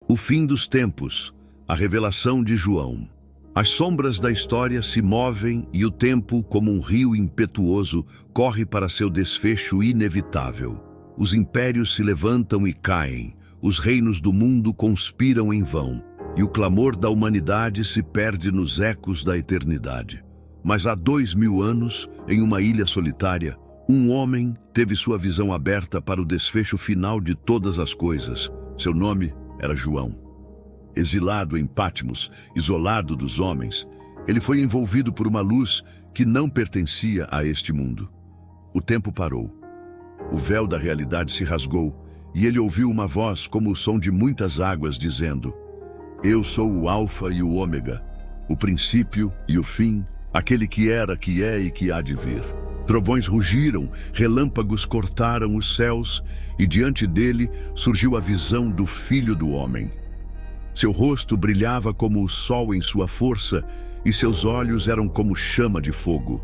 O fim dos tempos, a revelação de João. As sombras da história se movem e o tempo, como um rio impetuoso, corre para seu desfecho inevitável. Os impérios se levantam e caem, os reinos do mundo conspiram em vão, e o clamor da humanidade se perde nos ecos da eternidade. Mas há 2000 anos, em uma ilha solitária, um homem teve sua visão aberta para o desfecho final de todas as coisas. Seu nome era João. Exilado em Patmos, isolado dos homens, ele foi envolvido por uma luz que não pertencia a este mundo. O tempo parou. O véu da realidade se rasgou e ele ouviu uma voz como o som de muitas águas dizendo: Eu sou o Alfa e o Ômega, o princípio e o fim, aquele que era, que é e que há de vir. Trovões rugiram, relâmpagos cortaram os céus, e diante dele surgiu a visão do Filho do Homem. Seu rosto brilhava como o sol em sua força, e seus olhos eram como chama de fogo.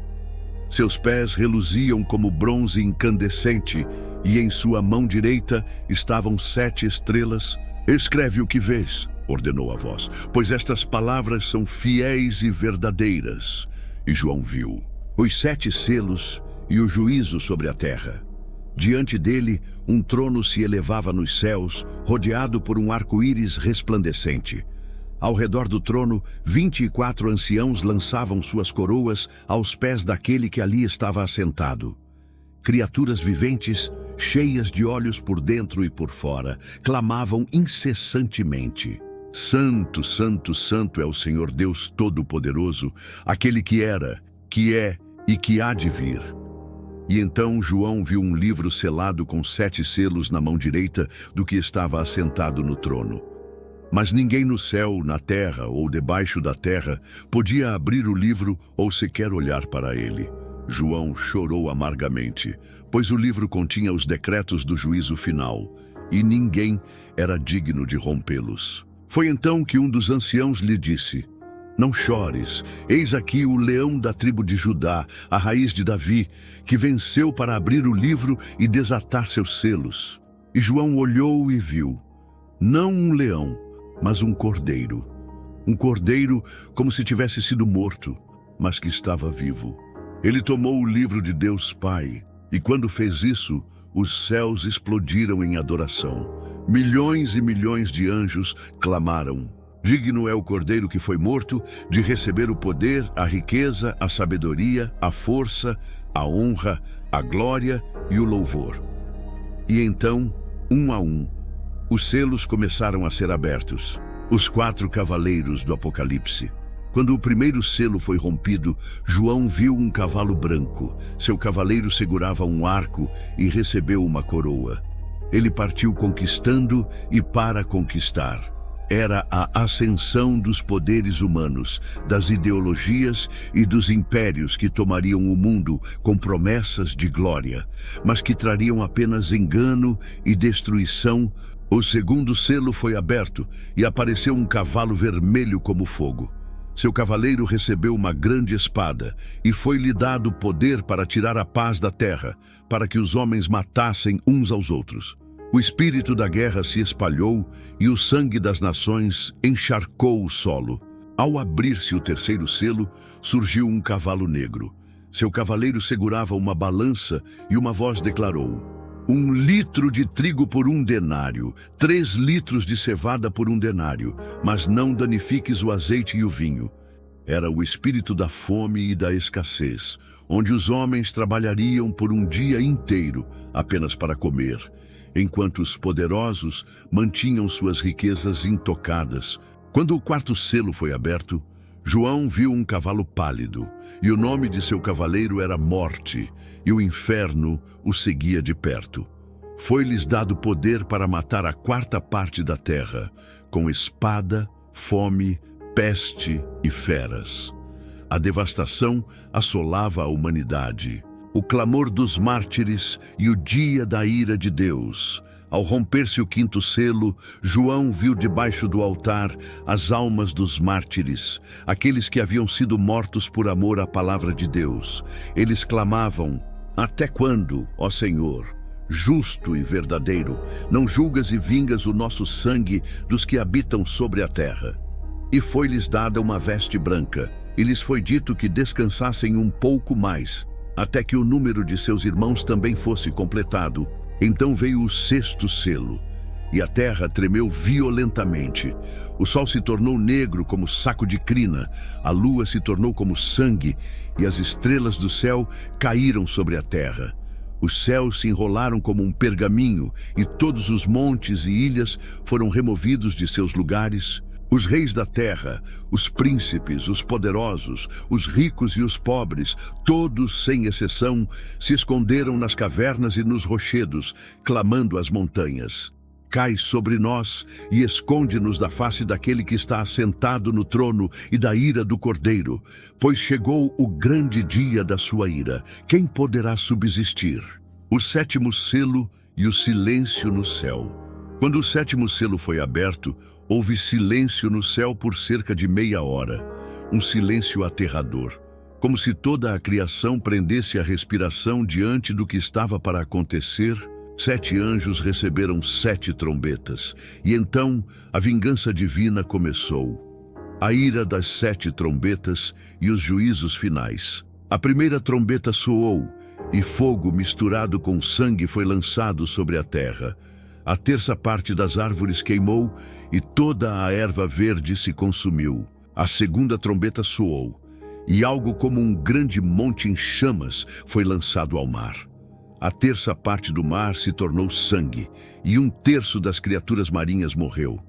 Seus pés reluziam como bronze incandescente, e em sua mão direita estavam 7 estrelas. Escreve o que vês, ordenou a voz, pois estas palavras são fiéis e verdadeiras. E João viu os 7 selos e o juízo sobre a terra. Diante dele, um trono se elevava nos céus, rodeado por um arco-íris resplandecente. Ao redor do trono, 24 anciãos lançavam suas coroas aos pés daquele que ali estava assentado. Criaturas viventes, cheias de olhos por dentro e por fora, clamavam incessantemente: Santo, Santo, Santo é o Senhor Deus Todo-Poderoso, aquele que era, que é e que há de vir. E então João viu um livro selado com 7 selos na mão direita do que estava assentado no trono. Mas ninguém no céu, na terra ou debaixo da terra podia abrir o livro ou sequer olhar para ele. João chorou amargamente, pois o livro continha os decretos do juízo final, e ninguém era digno de rompê-los. Foi então que um dos anciãos lhe disse: Não chores, eis aqui o leão da tribo de Judá, a raiz de Davi, que venceu para abrir o livro e desatar seus selos. E João olhou e viu, não um leão, mas um cordeiro. Um cordeiro como se tivesse sido morto, mas que estava vivo. Ele tomou o livro de Deus Pai, e quando fez isso, os céus explodiram em adoração. Milhões e milhões de anjos clamaram: Digno é o cordeiro que foi morto de receber o poder, a riqueza, a sabedoria, a força, a honra, a glória e o louvor. E então, um a um, os selos começaram a ser abertos. Os 4 cavaleiros do Apocalipse. Quando o primeiro selo foi rompido, João viu um cavalo branco. Seu cavaleiro segurava um arco e recebeu uma coroa. Ele partiu conquistando e para conquistar. Era a ascensão dos poderes humanos, das ideologias e dos impérios que tomariam o mundo com promessas de glória, mas que trariam apenas engano e destruição. O segundo selo foi aberto e apareceu um cavalo vermelho como fogo. Seu cavaleiro recebeu uma grande espada e foi-lhe dado poder para tirar a paz da terra, para que os homens matassem uns aos outros. O espírito da guerra se espalhou e o sangue das nações encharcou o solo. Ao abrir-se o terceiro selo, surgiu um cavalo negro. Seu cavaleiro segurava uma balança e uma voz declarou: 1 litro de trigo por 1 denário, 3 litros de cevada por 1 denário, mas não danifiques o azeite e o vinho. Era o espírito da fome e da escassez, onde os homens trabalhariam por um dia inteiro apenas para comer, enquanto os poderosos mantinham suas riquezas intocadas. Quando o 4º selo foi aberto, João viu um cavalo pálido, e o nome de seu cavaleiro era Morte, e o inferno o seguia de perto. Foi-lhes dado poder para matar a 4ª parte da terra, com espada, fome, peste e feras. A devastação assolava a humanidade. O clamor dos mártires e o dia da ira de Deus. Ao romper-se o 5º selo, João viu debaixo do altar as almas dos mártires, aqueles que haviam sido mortos por amor à palavra de Deus. Eles clamavam: Até quando, ó Senhor, justo e verdadeiro, não julgas e vingas o nosso sangue dos que habitam sobre a terra. E foi-lhes dada uma veste branca, e lhes foi dito que descansassem um pouco mais, até que o número de seus irmãos também fosse completado. Então veio o sexto selo, e a terra tremeu violentamente. O sol se tornou negro como saco de crina, a lua se tornou como sangue, e as estrelas do céu caíram sobre a terra. Os céus se enrolaram como um pergaminho, e todos os montes e ilhas foram removidos de seus lugares. Os reis da terra, os príncipes, os poderosos, os ricos e os pobres, todos sem exceção, se esconderam nas cavernas e nos rochedos, clamando às montanhas: cai sobre nós e esconde-nos da face daquele que está assentado no trono e da ira do Cordeiro, pois chegou o grande dia da sua ira. Quem poderá subsistir? O sétimo selo e o silêncio no céu. Quando o sétimo selo foi aberto, houve silêncio no céu por cerca de meia hora, um silêncio aterrador, como se toda a criação prendesse a respiração diante do que estava para acontecer. 7 anjos receberam 7 trombetas, e então a vingança divina começou. A ira das 7 trombetas e os juízos finais. A primeira trombeta soou, e fogo misturado com sangue foi lançado sobre a terra. A terça parte das árvores queimou, e toda a erva verde se consumiu. A segunda trombeta soou, e algo como um grande monte em chamas foi lançado ao mar. A terça parte do mar se tornou sangue, e 1/3 das criaturas marinhas morreu.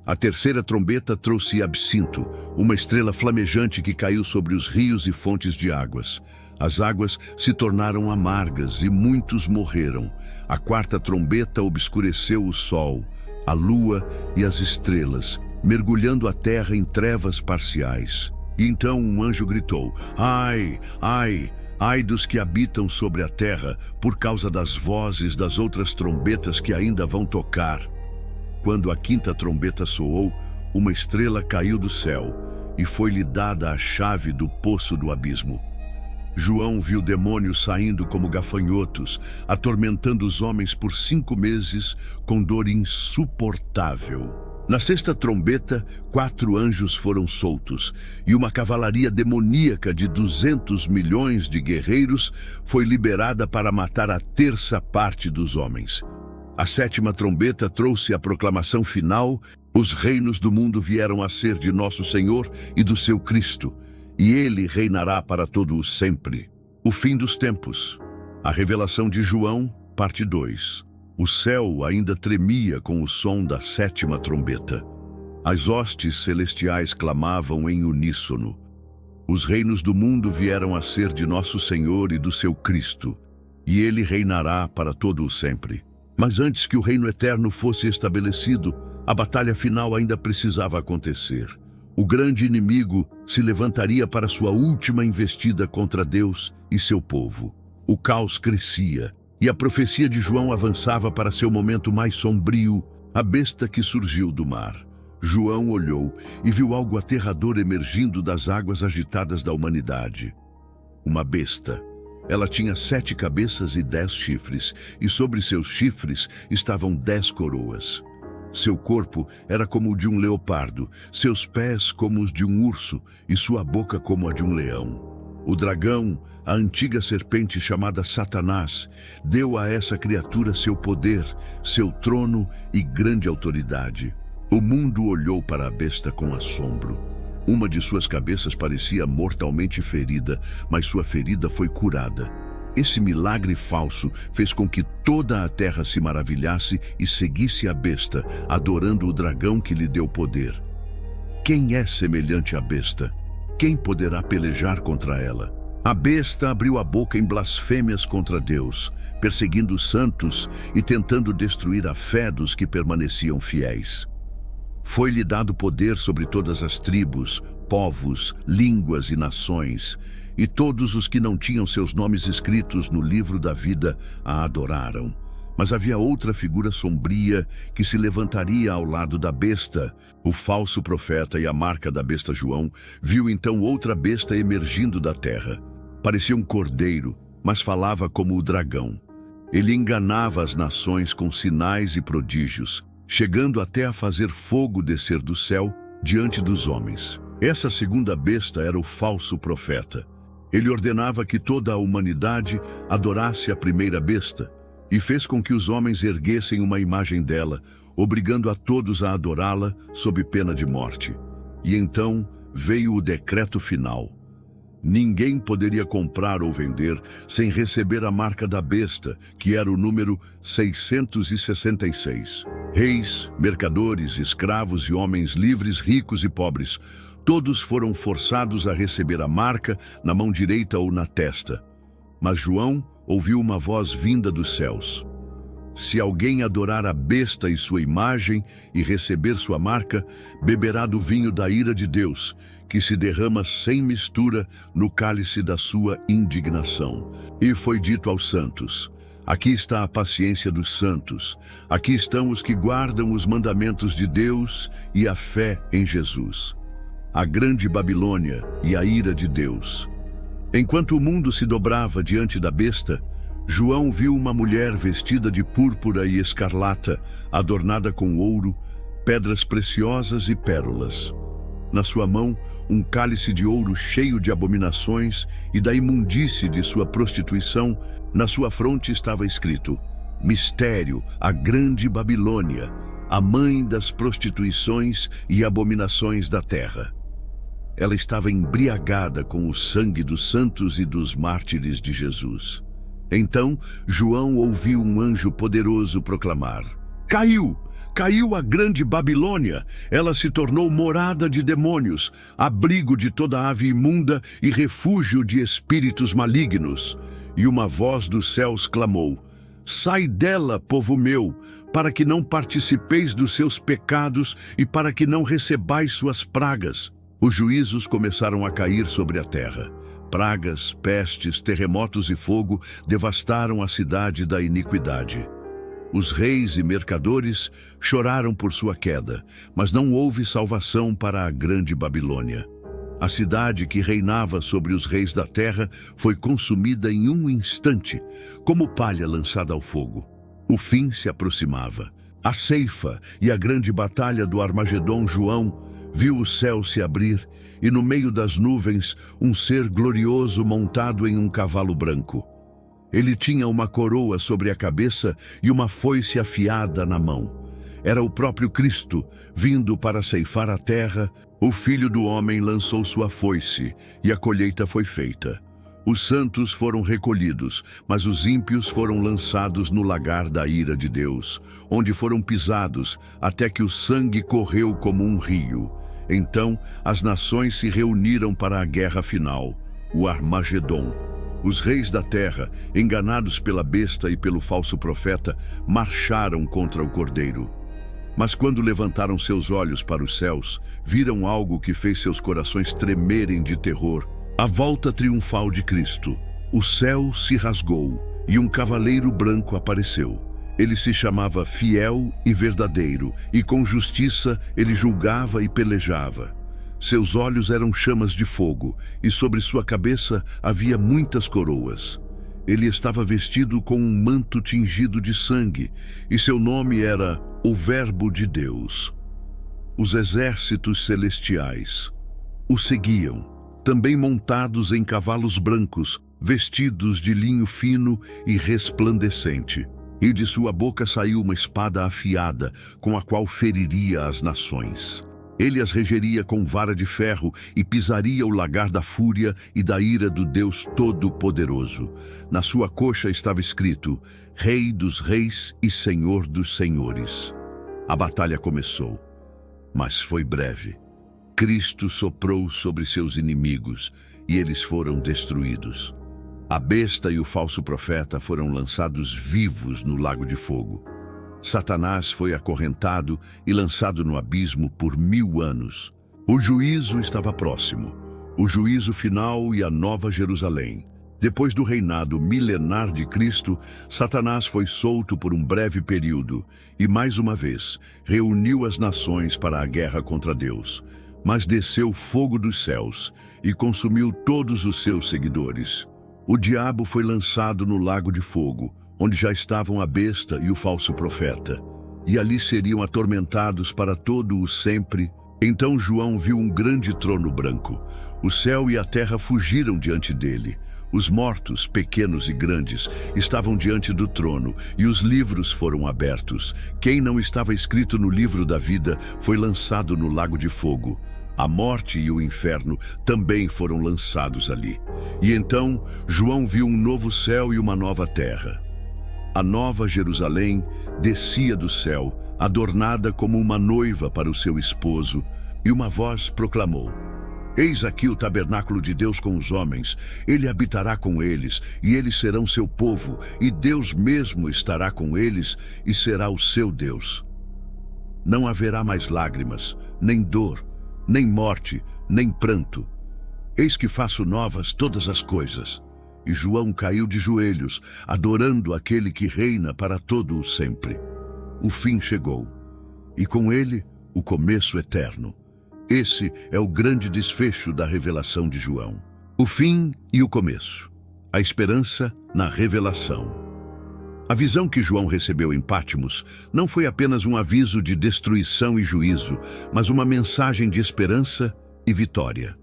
A terceira trombeta trouxe absinto, uma estrela flamejante que caiu sobre os rios e fontes de águas. As águas se tornaram amargas e muitos morreram. A quarta trombeta obscureceu o sol, a lua e as estrelas, mergulhando a terra em trevas parciais. E então um anjo gritou: ai, ai, ai dos que habitam sobre a terra, por causa das vozes das outras trombetas que ainda vão tocar. Quando a quinta trombeta soou, uma estrela caiu do céu, e foi-lhe dada a chave do poço do abismo. João viu demônios saindo como gafanhotos, atormentando os homens por 5 meses, com dor insuportável. Na sexta trombeta, 4 anjos foram soltos, e uma cavalaria demoníaca de 200 milhões de guerreiros foi liberada para matar a terça parte dos homens. A sétima trombeta trouxe a proclamação final: os reinos do mundo vieram a ser de nosso Senhor e do seu Cristo, e ele reinará para todo o sempre. O fim dos tempos. A revelação de João, parte 2. O céu ainda tremia com o som da sétima trombeta. As hostes celestiais clamavam em uníssono: os reinos do mundo vieram a ser de nosso Senhor e do seu Cristo, e ele reinará para todo o sempre. Mas antes que o reino eterno fosse estabelecido, a batalha final ainda precisava acontecer. O grande inimigo se levantaria para sua última investida contra Deus e seu povo. O caos crescia, e a profecia de João avançava para seu momento mais sombrio: a besta que surgiu do mar. João olhou e viu algo aterrador emergindo das águas agitadas da humanidade. Uma besta. Ela tinha 7 cabeças e 10 chifres, e sobre seus chifres estavam 10 coroas. Seu corpo era como o de um leopardo, seus pés como os de um urso, e sua boca como a de um leão. O dragão, a antiga serpente chamada Satanás, deu a essa criatura seu poder, seu trono e grande autoridade. O mundo olhou para a besta com assombro. Uma de suas cabeças parecia mortalmente ferida, mas sua ferida foi curada. Esse milagre falso fez com que toda a terra se maravilhasse e seguisse a besta, adorando o dragão que lhe deu poder. Quem é semelhante à besta? Quem poderá pelejar contra ela? A besta abriu a boca em blasfêmias contra Deus, perseguindo os santos e tentando destruir a fé dos que permaneciam fiéis. Foi-lhe dado poder sobre todas as tribos, povos, línguas e nações, e todos os que não tinham seus nomes escritos no livro da vida a adoraram. Mas havia outra figura sombria que se levantaria ao lado da besta. O falso profeta e a marca da besta João viu então outra besta emergindo da terra. Parecia um cordeiro, mas falava como o dragão. Ele enganava as nações com sinais e prodígios, chegando até a fazer fogo descer do céu diante dos homens. Essa segunda besta era o falso profeta. Ele ordenava que toda a humanidade adorasse a primeira besta e fez com que os homens erguessem uma imagem dela, obrigando a todos a adorá-la sob pena de morte. E então veio o decreto final. Ninguém poderia comprar ou vender sem receber a marca da besta, que era o número 666. Reis, mercadores, escravos e homens livres, ricos e pobres, todos foram forçados a receber a marca na mão direita ou na testa. Mas João ouviu uma voz vinda dos céus. Se alguém adorar a besta e sua imagem e receber sua marca, beberá do vinho da ira de Deus, que se derrama sem mistura no cálice da sua indignação. E foi dito aos santos: aqui está a paciência dos santos, aqui estão os que guardam os mandamentos de Deus e a fé em Jesus. A grande Babilônia e a ira de Deus. Enquanto o mundo se dobrava diante da besta, João viu uma mulher vestida de púrpura e escarlata, adornada com ouro, pedras preciosas e pérolas. Na sua mão, um cálice de ouro cheio de abominações e da imundície de sua prostituição. Na sua fronte estava escrito: Mistério, a grande Babilônia, a mãe das prostituições e abominações da terra. Ela estava embriagada com o sangue dos santos e dos mártires de Jesus. Então, João ouviu um anjo poderoso proclamar: Caiu! Caiu a grande Babilônia! Ela se tornou morada de demônios, abrigo de toda ave imunda e refúgio de espíritos malignos. E uma voz dos céus clamou: Sai dela, povo meu, para que não participeis dos seus pecados e para que não recebais suas pragas. Os juízos começaram a cair sobre a terra. Pragas, pestes, terremotos e fogo devastaram a cidade da iniquidade. Os reis e mercadores choraram por sua queda, mas não houve salvação para a grande Babilônia. A cidade que reinava sobre os reis da terra foi consumida em um instante, como palha lançada ao fogo. O fim se aproximava. A ceifa e a grande batalha do Armagedom. João viu o céu se abrir e no meio das nuvens um ser glorioso montado em um cavalo branco. Ele tinha uma coroa sobre a cabeça e uma foice afiada na mão. Era o próprio Cristo, vindo para ceifar a terra. O Filho do Homem lançou sua foice e a colheita foi feita. Os santos foram recolhidos, mas os ímpios foram lançados no lagar da ira de Deus, onde foram pisados até que o sangue correu como um rio. Então as nações se reuniram para a guerra final, o Armagedom. Os reis da terra, enganados pela besta e pelo falso profeta, marcharam contra o Cordeiro. Mas quando levantaram seus olhos para os céus, viram algo que fez seus corações tremerem de terror: a volta triunfal de Cristo. O céu se rasgou e um cavaleiro branco apareceu. Ele se chamava Fiel e Verdadeiro, e com justiça ele julgava e pelejava. Seus olhos eram chamas de fogo, e sobre sua cabeça havia muitas coroas. Ele estava vestido com um manto tingido de sangue, e seu nome era o Verbo de Deus. Os exércitos celestiais o seguiam, também montados em cavalos brancos, vestidos de linho fino e resplandecente. E de sua boca saiu uma espada afiada, com a qual feriria as nações. Ele as regeria com vara de ferro e pisaria o lagar da fúria e da ira do Deus Todo-Poderoso. Na sua coxa estava escrito: Rei dos Reis e Senhor dos Senhores. A batalha começou, mas foi breve. Cristo soprou sobre seus inimigos e eles foram destruídos. A besta e o falso profeta foram lançados vivos no lago de fogo. Satanás foi acorrentado e lançado no abismo por 1000 anos. O juízo estava próximo, o juízo final e a nova Jerusalém. Depois do reinado milenar de Cristo, Satanás foi solto por um breve período e, mais uma vez, reuniu as nações para a guerra contra Deus. Mas desceu fogo dos céus e consumiu todos os seus seguidores. O diabo foi lançado no lago de fogo, onde já estavam a besta e o falso profeta, e ali seriam atormentados para todo o sempre. Então João viu um grande trono branco. O céu e a terra fugiram diante dele. Os mortos, pequenos e grandes, estavam diante do trono, e os livros foram abertos. Quem não estava escrito no livro da vida foi lançado no lago de fogo. A morte e o inferno também foram lançados ali. E então João viu um novo céu e uma nova terra. A nova Jerusalém descia do céu, adornada como uma noiva para o seu esposo, e uma voz proclamou: Eis aqui o tabernáculo de Deus com os homens. Ele habitará com eles, e eles serão seu povo, e Deus mesmo estará com eles, e será o seu Deus. Não haverá mais lágrimas, nem dor, nem morte, nem pranto. Eis que faço novas todas as coisas. E João caiu de joelhos, adorando aquele que reina para todo o sempre. O fim chegou, e com ele o começo eterno. Esse é o grande desfecho da revelação de João. O fim e o começo. A esperança na revelação. A visão que João recebeu em Patmos não foi apenas um aviso de destruição e juízo, mas uma mensagem de esperança e vitória.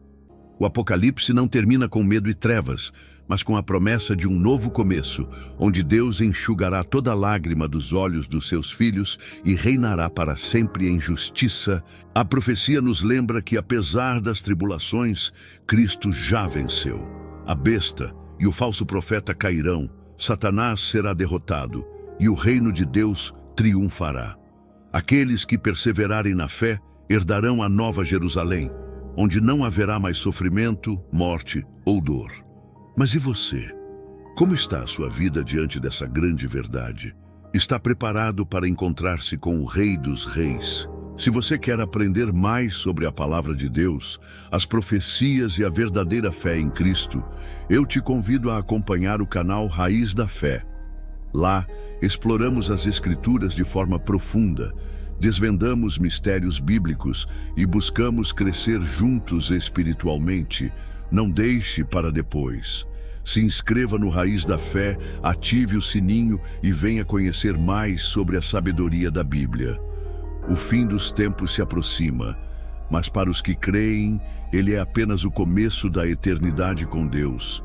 O Apocalipse não termina com medo e trevas, mas com a promessa de um novo começo, onde Deus enxugará toda lágrima dos olhos dos seus filhos e reinará para sempre em justiça. A profecia nos lembra que, apesar das tribulações, Cristo já venceu. A besta e o falso profeta cairão, Satanás será derrotado e o reino de Deus triunfará. Aqueles que perseverarem na fé herdarão a nova Jerusalém, onde não haverá mais sofrimento, morte ou dor. Mas e você? Como está a sua vida diante dessa grande verdade? Está preparado para encontrar-se com o Rei dos Reis? Se você quer aprender mais sobre a palavra de Deus, as profecias e a verdadeira fé em Cristo, eu te convido a acompanhar o canal Raiz da Fé. Lá, exploramos as Escrituras de forma profunda, desvendamos mistérios bíblicos e buscamos crescer juntos espiritualmente. Não deixe para depois. Se inscreva no Raiz da Fé, ative o sininho e venha conhecer mais sobre a sabedoria da Bíblia. O fim dos tempos se aproxima, mas para os que creem, ele é apenas o começo da eternidade com Deus.